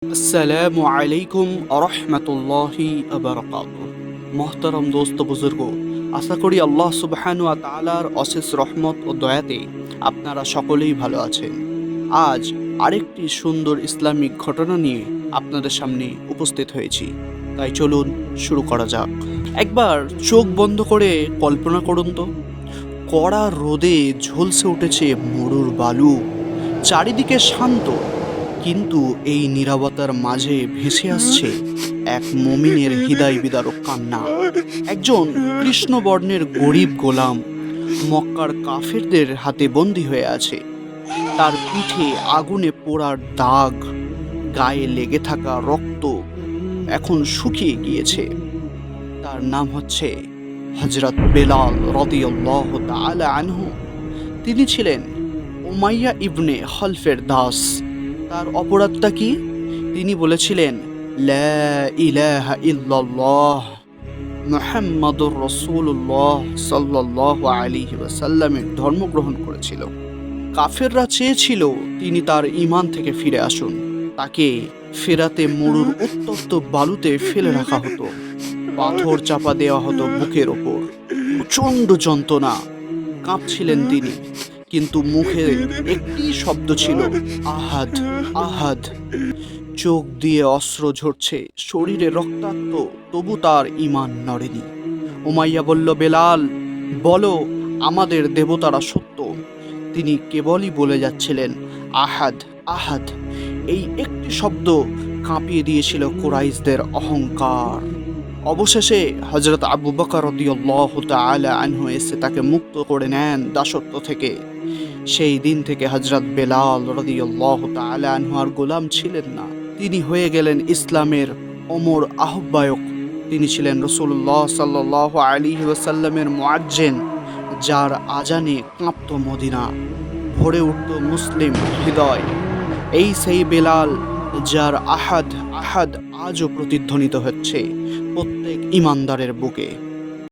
আসসালামু আলাইকুম আরহামাতুল্লাহি আবরাকাতুহু। মোহতারম দোস্ত বুজুর্গ, আশা করি আল্লাহ সুবহানাহু ওয়া তাআলার অশেষ রহমত ও দয়াতে আপনারা সকলেই ভালো আছেন। আজ আরেকটি সুন্দর ইসলামিক ঘটনা নিয়ে আপনাদের সামনে উপস্থিত হয়েছি, তাই চলুন শুরু করা যাক। একবার চোখ বন্ধ করে কল্পনা করুন তো, কড়া রোদে ঝলসে উঠেছে মরুর বালু, চারিদিকে শান্ত, কিন্তু এই নীরবতার মাঝে ভেসে আসছে এক মুমিনের হৃদয় বিদারক কান্না। একজন কৃষ্ণবর্ণের গরিব গোলাম মক্কার কাফেরদের হাতে বন্দী হয়ে আছে। তার পিঠে আগুনে পোড়ার দাগ, গায়ে লেগে থাকা রক্ত এখন শুকিয়ে গিয়েছে। তার নাম হচ্ছে হযরত বেলাল রাদিয়াল্লাহু তাআলা আনহু। তিনি ছিলেন উমাইয়া ইবনে খলফের দাস। তার অপরাধটা কি? তিনি বলেছিলেন, লা ইলাহা ইল্লাল্লাহ মুহাম্মাদুর রাসূলুল্লাহ সাল্লাল্লাহু আলাইহি ওয়াসাল্লামের ধর্ম গ্রহণ করেছিল। কাফেররা চেয়েছিল তিনি তার ঈমান থেকে ফিরে আসুন। তাকে ফেরাতে মরুর উত্তপ্ত বালুতে ফেলে রাখা হতো, পাথর চাপা দেওয়া হতো বুকের ওপর। প্রচণ্ড যন্ত্রণা, কাঁপছিলেন তিনি, কিন্তু মুখে একটি শব্দ ছিল, আহাদ আহাদ। চোখ দিয়ে অশ্রু ঝরছে, শরীরে রক্তাক্ত, তবু তার ঈমান নড়েনি। উমাইয়া বলল, বেলাল বলো, আমাদের দেবতারা সত্য। তিনি কেবলই বলে যাচ্ছিলেন, আহাদ আহাদ। এই একটি শব্দ কাঁপিয়ে দিয়েছিল কুরাইশদের অহংকার। অবশেষে হযরত আবু বকর রাদিয়াল্লাহু তাআলা আনহু এসে তাকে মুক্ত করে নেন দাসত্ব থেকে। সেই দিন থেকে হযরত বেলাল রাদিয়াল্লাহু তাআলা আনহু আর গোলাম ছিলেন না, তিনি হয়ে গেলেন ইসলামের অমর আহ্বায়ক। তিনি ছিলেন রাসূলুল্লাহ সাল্লাল্লাহু আলাইহি ওয়াসাল্লামের মুআজ্জিন, যার আজানে কাঁপত মদিনা, ভরে উঠত মুসলিম হৃদয়। এই সেই বেলাল, যার আহাদ আহাদ আজও প্রতিধ্বনিত হচ্ছে প্রত্যেক ঈমানদারের বুকে।